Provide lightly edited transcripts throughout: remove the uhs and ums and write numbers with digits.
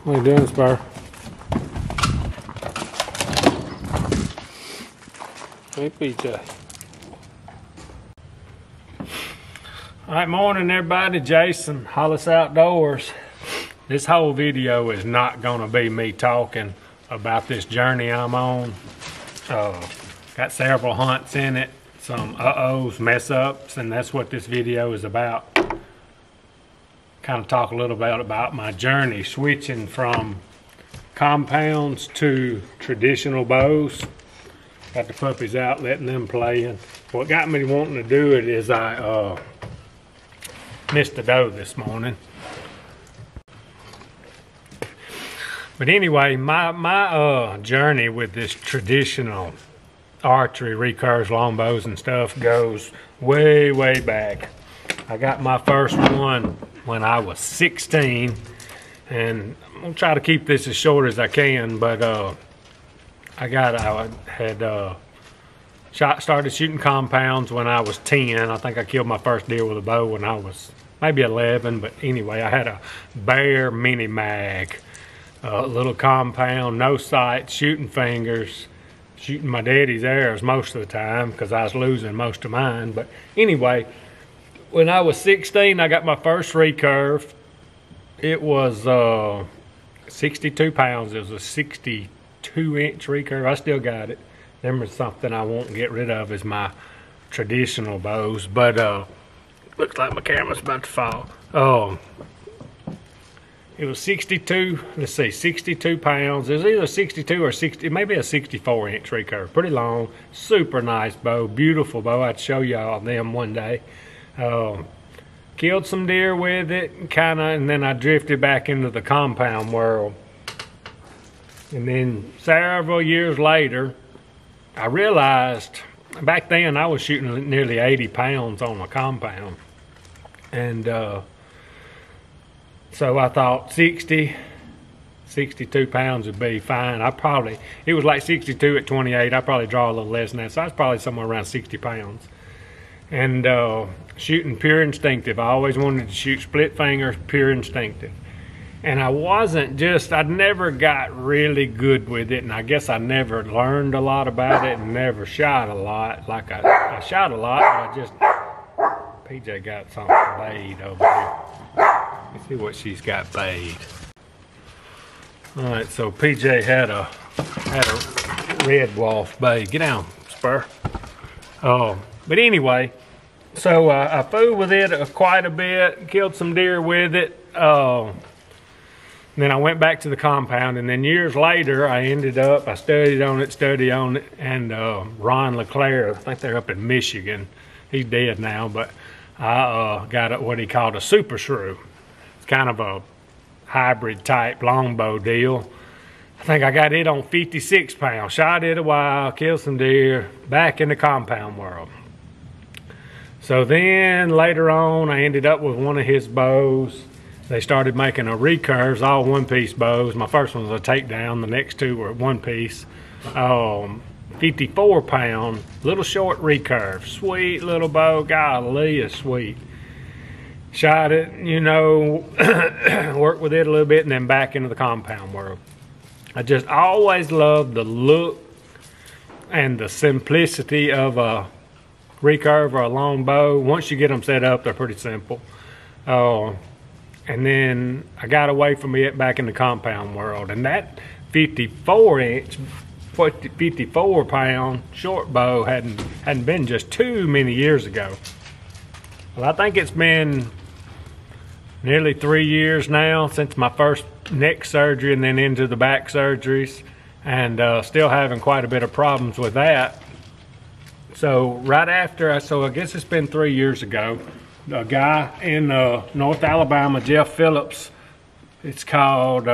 What are you doing, Spur? Hey, PJ. Alright, morning everybody. Jason, Hollis Outdoors. This whole video is not gonna be me talking about this journey I'm on. Got several hunts in it, some uh-ohs, mess-ups, and that's what this video is about. Kind of talk a little bit about my journey switching from compounds to traditional bows. Got the puppies out, letting them play. And what got me wanting to do it is I missed a doe this morning. But anyway, my journey with this traditional archery, recurves, longbows and stuff goes way, way back. I got my first one when I was 16, and I'm gonna try to keep this as short as I can, but I started shooting compounds when I was 10. I think I killed my first deer with a bow when I was maybe 11, but anyway, I had a Bear mini mag, a little compound, no sight, shooting fingers, shooting my daddy's arrows most of the time because I was losing most of mine. But anyway, when I was 16, I got my first recurve. It was 62 pounds. It was a 62-inch recurve. I still got it. There's something I won't get rid of is my traditional bows. But looks like my camera's about to fall. It was 62, let's see, 62 pounds. It was either 62 or 60, maybe a 64-inch recurve. Pretty long, super nice bow, beautiful bow. I'd show y'all them one day. Killed some deer with it, and then I drifted back into the compound world. And then several years later, I realized, back then I was shooting nearly 80 pounds on a compound. And so I thought 62 pounds would be fine. It was like 62 at 28. I probably draw a little less than that. So I was probably somewhere around 60 pounds. And shooting pure instinctive. I always wanted to shoot split fingers, pure instinctive. And I'd never got really good with it. And I guess I never learned a lot about it and never shot a lot. Like I shot a lot, but PJ got something bayed over here. Let's see what she's got bayed. All right, so PJ had a red wolf bay. Get down, Spur. But anyway, so I fooled with it quite a bit, killed some deer with it. Then I went back to the compound, and then years later, I studied on it, and Ron LeClaire, I think they're up in Michigan. He's dead now, but I got what he called a super shrew. It's kind of a hybrid type longbow deal. I think I got it on 56 pounds. Shot it a while, killed some deer, back in the compound world. So then later on, I ended up with one of his bows. They started making a recurves, all one-piece bows. My first one was a takedown. The next two were one-piece. 54-pound, little short recurve. Sweet little bow. Golly, it's sweet. Shot it, worked with it a little bit, and then back into the compound world. I just always loved the look and the simplicity of a recurve or a long bow. Once you get them set up, they're pretty simple. And then I got away from it back in the compound world. And that 54-inch, 54-pound short bow hadn't been just too many years ago. Well, I think it's been nearly 3 years now since my first neck surgery and then into the back surgeries. And still having quite a bit of problems with that. So right after, I guess it's been 3 years ago, a guy in North Alabama, Jeff Phillips, it's called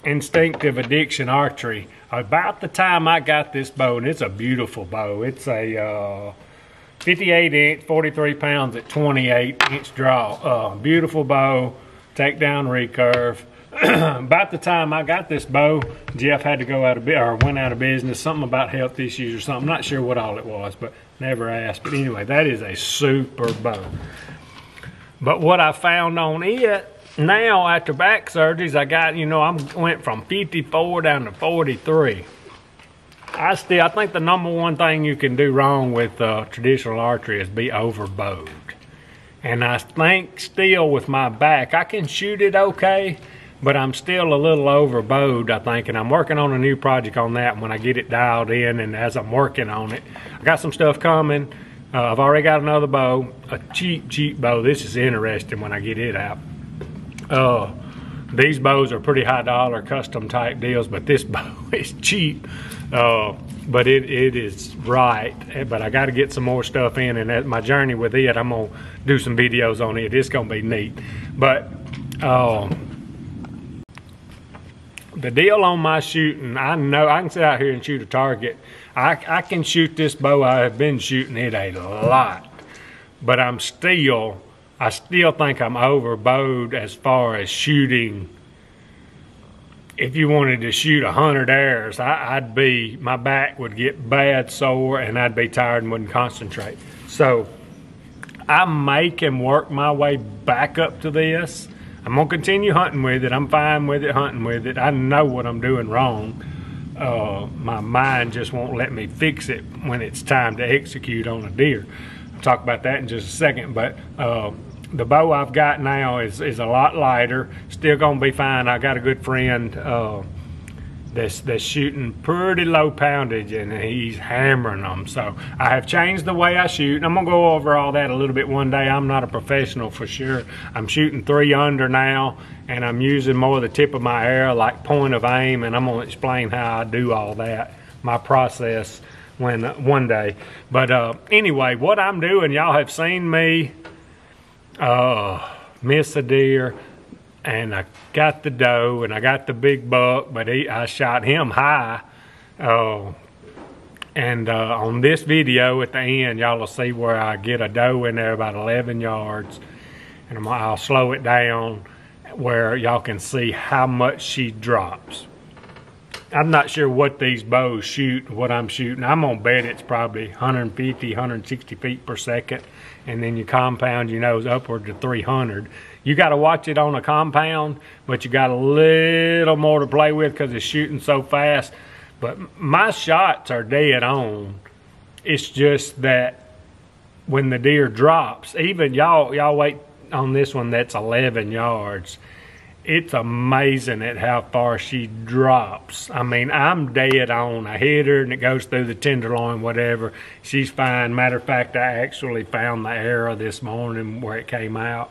Instinctive Addiction Archery. About the time I got this bow, and it's a beautiful bow. It's a 58-inch, 43 pounds at 28-inch draw. Beautiful bow, takedown recurve. About the time I got this bow, Jeff had to go out of went out of business. Something about health issues or something. Not sure what all it was, but never asked. But anyway, that is a super bow. But what I found on it now after back surgeries, I got, you know, I went from 54 down to 43. I think the number one thing you can do wrong with traditional archery is be overbowed. And I think still with my back, I can shoot it okay, but I'm still a little overbowed, I think, and I'm working on a new project on that when I get it dialed in. And as I'm working on it, I got some stuff coming. I've already got another bow, a cheap bow. This is interesting when I get it out. These bows are pretty high dollar custom type deals, but this bow is cheap. But it is right. But I got to get some more stuff in, and at my journey with it, I'm gonna do some videos on it. It's gonna be neat. But the deal on my shooting, I know I can sit out here and shoot a target. I can shoot this bow. I have been shooting it a lot, but I still think I'm overbowed as far as shooting. If you wanted to shoot 100 arrows, my back would get bad sore and I'd be tired and wouldn't concentrate. So I may can work my way back up to this. I'm gonna continue hunting with it. I'm fine with it, hunting with it. I know what I'm doing wrong. My mind just won't let me fix it when it's time to execute on a deer. I'll talk about that in just a second, but the bow I've got now is a lot lighter. Still gonna be fine. I got a good friend that's shooting pretty low poundage, and he's hammering them. So I have changed the way I shoot, and I'm gonna go over all that a little bit one day. I'm not a professional for sure. I'm shooting 3 under now, and I'm using more of the tip of my arrow like point of aim, and I'm gonna explain how I do all that, my process one day. But anyway, what I'm doing, y'all have seen me miss a deer, and I got the doe and I got the big buck, but I shot him high. And on this video at the end, y'all will see where I get a doe in there about 11 yards, and I'll slow it down where y'all can see how much she drops. I'm not sure what these bows shoot, what I'm shooting. I'm gonna bet it's probably 150, 160 feet per second. And then you compound your nose upward to 300. You gotta watch it on a compound, but you got a little more to play with because it's shooting so fast. But my shots are dead on. It's just that when the deer drops, even y'all wait on this one that's 11 yards. It's amazing at how far she drops. I mean, I'm dead on. I hit her and it goes through the tenderloin, whatever. She's fine. Matter of fact, I actually found the arrow this morning where it came out,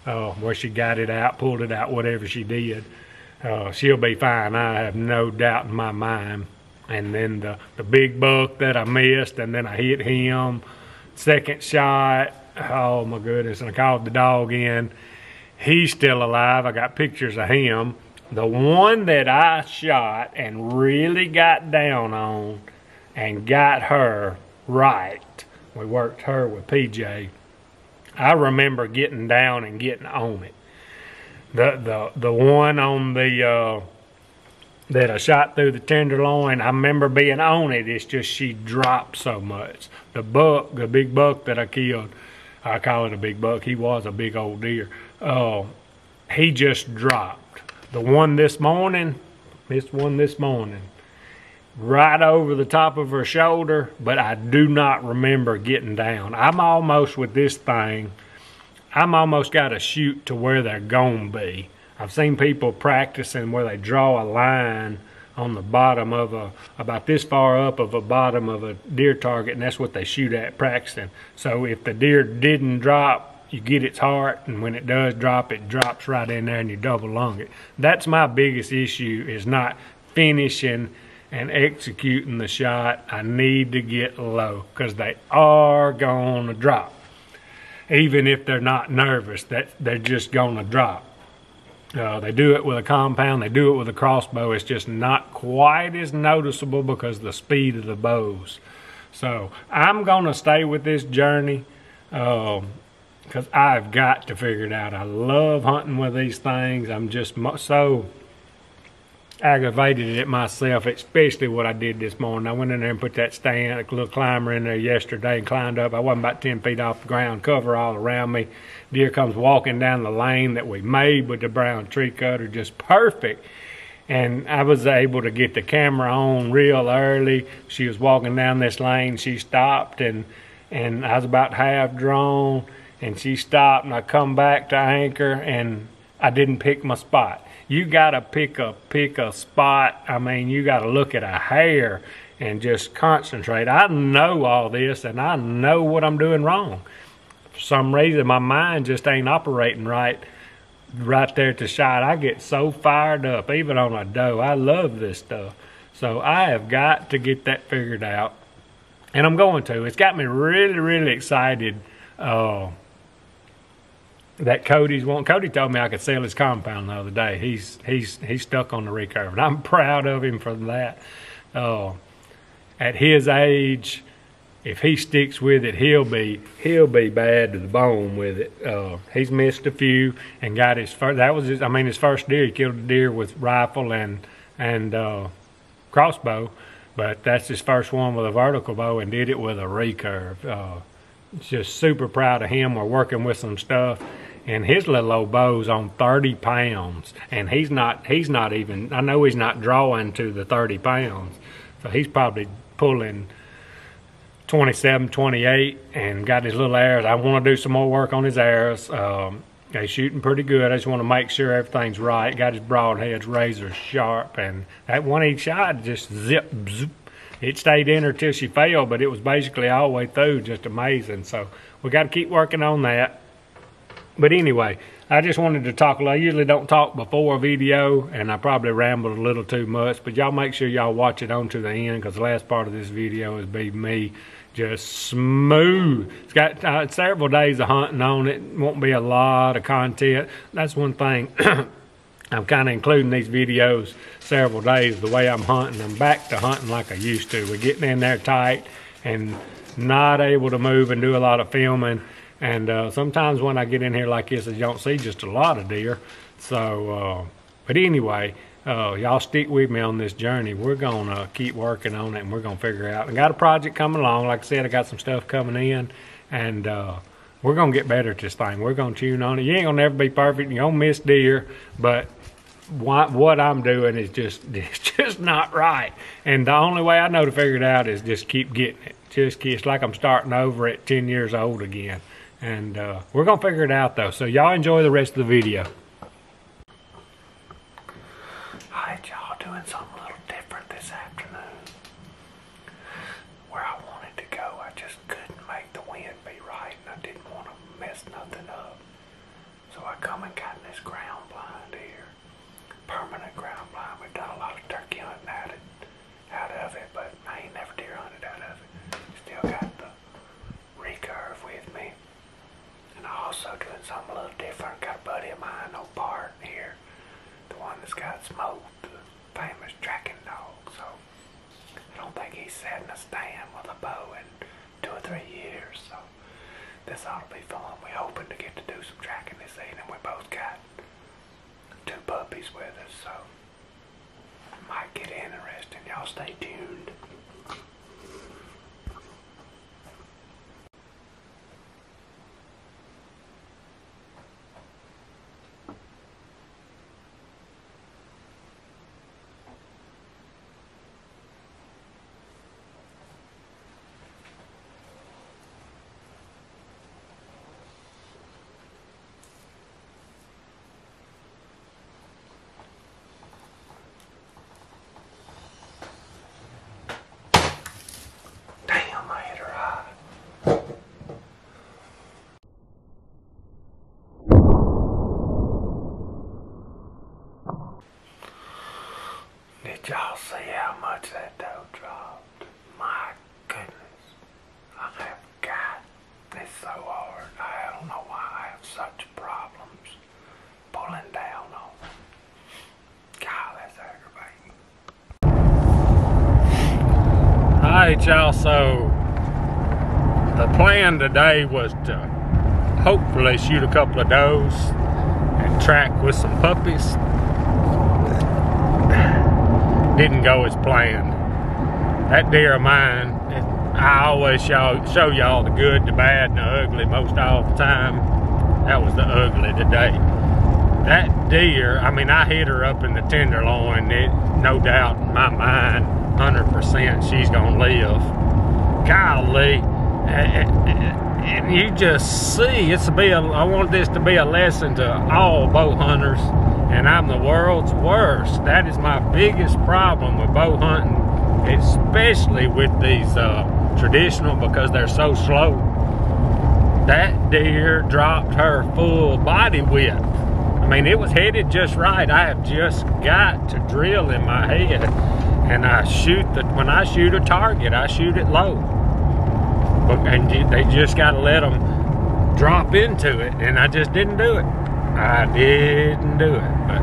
where she got it out, pulled it out, whatever she did. She'll be fine. I have no doubt in my mind. And then the big buck that I missed, and then I hit him. Second shot, oh my goodness, and I called the dog in. He's still alive. I got pictures of him. The one that I shot and really got down on and got her right, we worked her with PJ. I remember getting down and getting on it. The one on the that I shot through the tenderloin, I remember being on it. It's just she dropped so much. The big buck that I killed, I call it a big buck. He was a big old deer. He just dropped. The one this morning, right over the top of her shoulder, but I do not remember getting down. I'm almost with this thing, I'm almost got to shoot to where they're gonna be. I've seen people practicing where they draw a line on the bottom of about this far up of a bottom of a deer target, and that's what they shoot at practicing. So if the deer didn't drop, you get its heart, and when it does drop, it drops right in there and you double lung it. That's my biggest issue, is not finishing and executing the shot. I need to get low because they are gonna drop. Even if they're not nervous, they're just gonna drop. They do it with a compound, they do it with a crossbow. It's just not quite as noticeable because of the speed of the bows. So I'm gonna stay with this journey because I've got to figure it out. I love hunting with these things. I'm just so aggravated at myself, especially what I did this morning. I went in there and put that stand, a little climber in there yesterday, and climbed up. I wasn't about 10 feet off the ground, cover all around me. Deer comes walking down the lane that we made with the brown tree cutter, just perfect. And I was able to get the camera on real early. She was walking down this lane. She stopped, and I was about half drawn, and she stopped, and I come back to anchor, and I didn't pick my spot. You gotta pick a spot. I mean, you gotta look at a hair and just concentrate. I know all this, and I know what I'm doing wrong. For some reason, my mind just ain't operating right there at the shot. I get so fired up, even on a doe. I love this stuff. So I have got to get that figured out, and I'm going to. It's got me really, really excited. That Cody told me I could sell his compound the other day. He's stuck on the recurve, and I'm proud of him for that. At his age, if he sticks with it, he'll be bad to the bone with it. He's missed a few and got his first. That was his first deer. He killed a deer with rifle and crossbow, but that's his first one with a vertical bow, and did it with a recurve. Just super proud of him. We're working with some stuff. And his little old bow's on 30 pounds, and he's not even, I know he's not drawing to the 30 pounds, so he's probably pulling 27, 28, and got his little arrows. I want to do some more work on his arrows. They're shooting pretty good. I just want to make sure everything's right. Got his broadheads razor sharp, and that one he shot just zip, zip. It stayed in her till she fell, but it was basically all the way through, just amazing. So we got to keep working on that. But anyway, I just wanted to talk. I usually don't talk before a video, and I probably rambled a little too much, but y'all make sure y'all watch it on to the end, because the last part of this video is be me just smooth. It's got several days of hunting on it. Won't be a lot of content. That's one thing. I'm kind of including these videos several days, the way I'm hunting. I'm back to hunting like I used to. We're getting in there tight and not able to move and do a lot of filming. And sometimes when I get in here like this, you don't see just a lot of deer. So, but anyway, y'all stick with me on this journey. We're going to keep working on it, and we're going to figure out. I got a project coming along. Like I said, I got some stuff coming in, and we're going to get better at this thing. We're going to tune on it. You ain't going to never be perfect. You're going to miss deer, but what I'm doing is just not right. And the only way I know to figure it out is just keep getting it. It's like I'm starting over at 10 years old again. And we're going to figure it out, though. So y'all enjoy the rest of the video. Alright, y'all, doing something a little different this afternoon. Where I wanted to go, I just couldn't make the wind be right, and I didn't want to mess nothing up. So I come and got this ground blind here. Permanent ground blind. We've done a lot of turkey hunting out of it, but I ain't never deer hunted out of it. Still got the recurve with me. And I'm also doing something a little different. Got a buddy of mine, old Bart here, the one that's got Smoke, the famous tracking dog. So I don't think he's sat in a stand with a bow in 2 or 3 years. So this ought to be fun. We're hoping to get to do some tracking this evening. We both got 2 puppies with us, so it might get interesting. Y'all stay tuned. Did y'all see how much that doe dropped? My goodness. I have got this so hard. I don't know why I have such problems pulling down on them. God, that's aggravating. Alright, y'all, so the plan today was to hopefully shoot a couple of does and track with some puppies. didn't go as planned. That deer of mine, I always show y'all the good, the bad, and the ugly most all the time. That was the ugly today. That deer, I mean, I hit her up in the tenderloin. No doubt in my mind, 100% she's gonna live. Golly, and you just see, I want this to be a lesson to all bow hunters, and I'm the world's worst. That is my biggest problem with bow hunting, especially with these traditional, because they're so slow. That deer dropped her full body width. I mean, it was headed just right. I have just got to drill in my head, and when I shoot a target, I shoot it low. And they just got to let them drop into it, and I just didn't do it. I didn't do it. But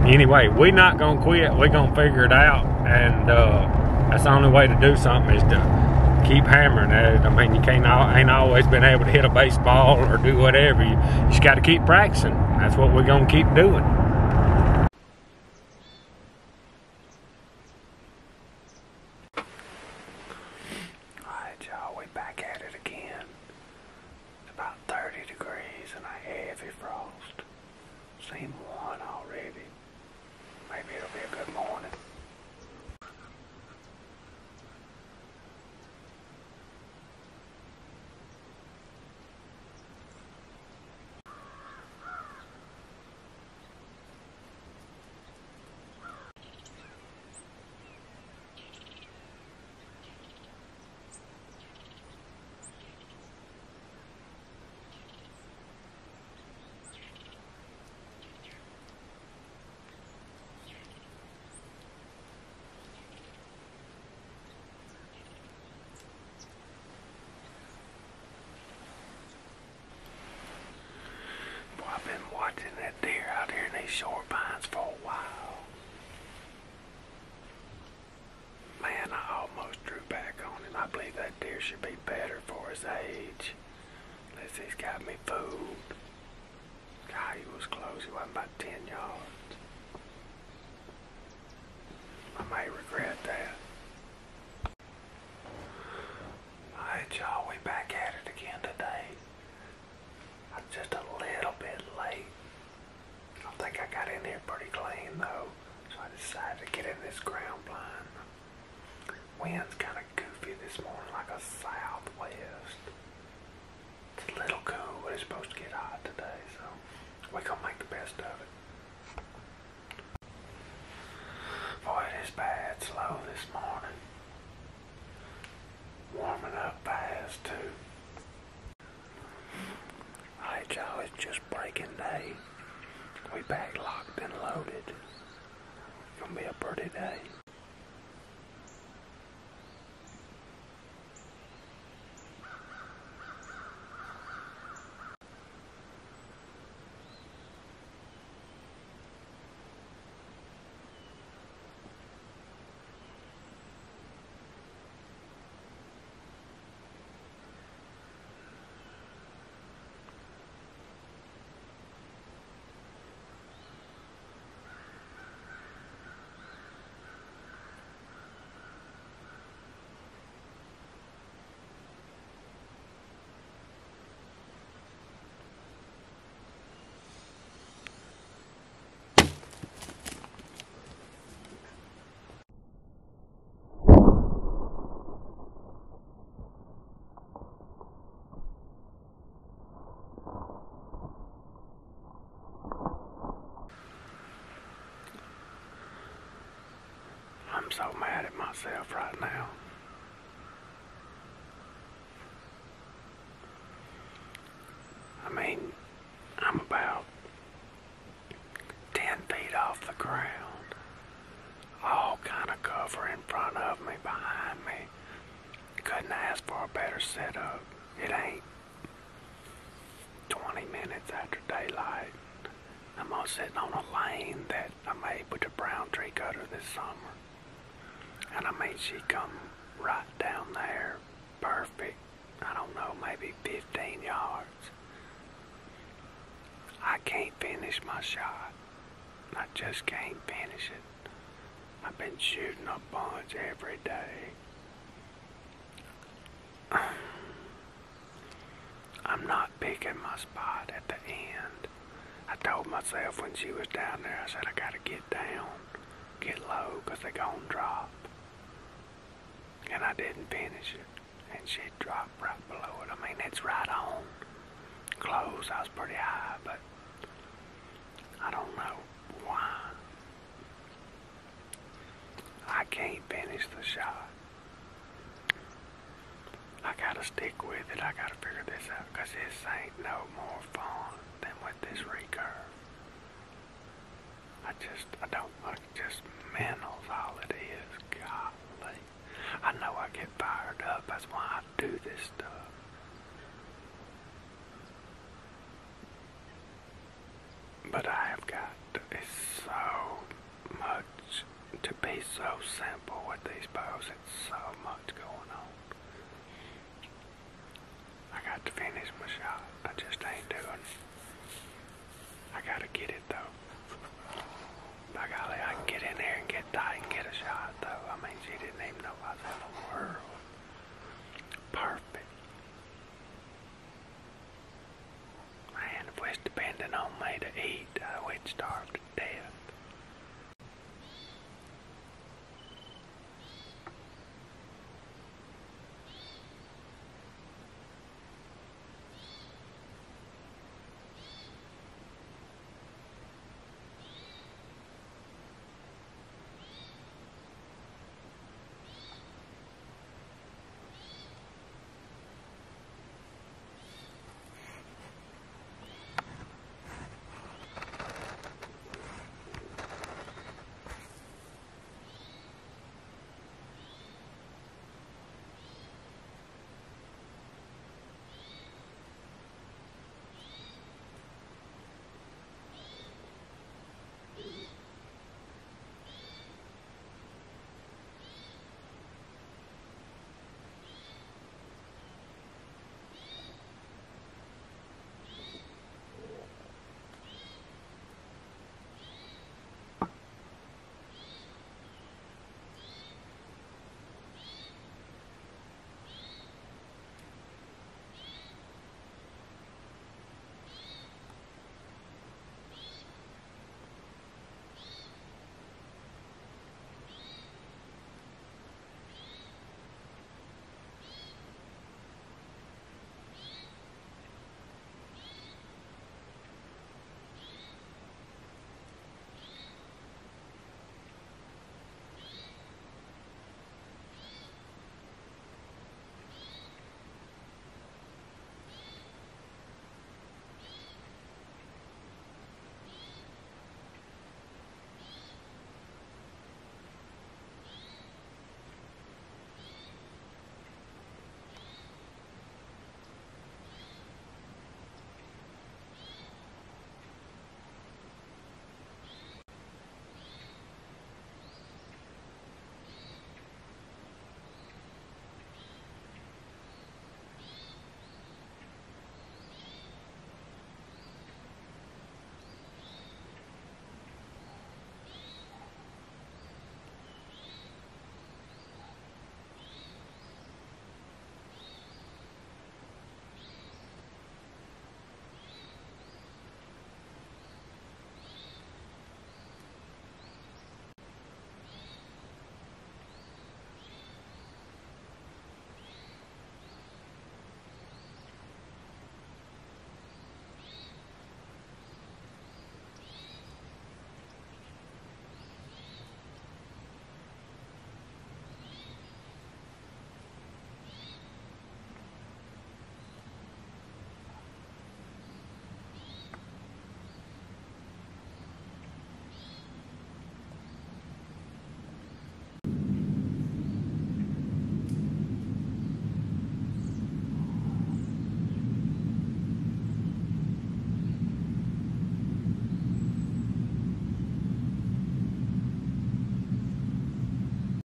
anyway, we're not gonna quit. We're gonna figure it out, and that's the only way to do something, is to keep hammering at it. I mean, you ain't always been able to hit a baseball or do whatever. You just got to keep practicing. That's what we're gonna keep doing. Alright, y'all, we back at it again. It's about 30 degrees and a heavy frost. Seen one already. Maybe it'll be a good morning. I've been watching that deer out here in these short pines for a while. Man, I almost drew back on him. I believe that deer should be better for his age. Unless he's got me fooled. God, he was close. He wasn't about 10 yards. I may regret that. Alright, y'all, we back at it again today. I'm just a little bit late. I think I got in here pretty clean though, so I decided to get in this ground blind. Wind's kind of goofy this morning, like a southwest. It's a little cool, but it's supposed to get hot today, so we're gonna make the best of it. Boy, it is bad slow this morning. Warming up fast too. Alright, y'all, it's just breaking day. We back locked and loaded. It's gonna be a pretty day. I'm so mad at myself right now. I mean, I'm about 10 feet off the ground. All kind of cover in front of me, behind me. Couldn't ask for a better setup. It ain't 20 minutes after daylight. I'm all sitting on a lane that I made with a brown tree cutter this summer. And I mean, she come right down there, perfect, I don't know, maybe 15 yards. I can't finish my shot. I just can't finish it. I've been shooting a bunch every day. I'm not picking my spot at the end. I told myself when she was down there, I said I gotta get down, get low, 'cause they gon' drop. And I didn't finish it. And she dropped right below it. I mean, it's right on. Close, I was pretty high, but I don't know why. I can't finish the shot. I gotta stick with it. I gotta figure this out, 'cause this ain't no more fun than with this recurve. Just mental's all it is. Golly. I know I get fired up. That's why I do this stuff. But I have got, it's so much, to be so simple with these bows. It's so much going on. I got to finish my shot. I just ain't doing it. I gotta get it though.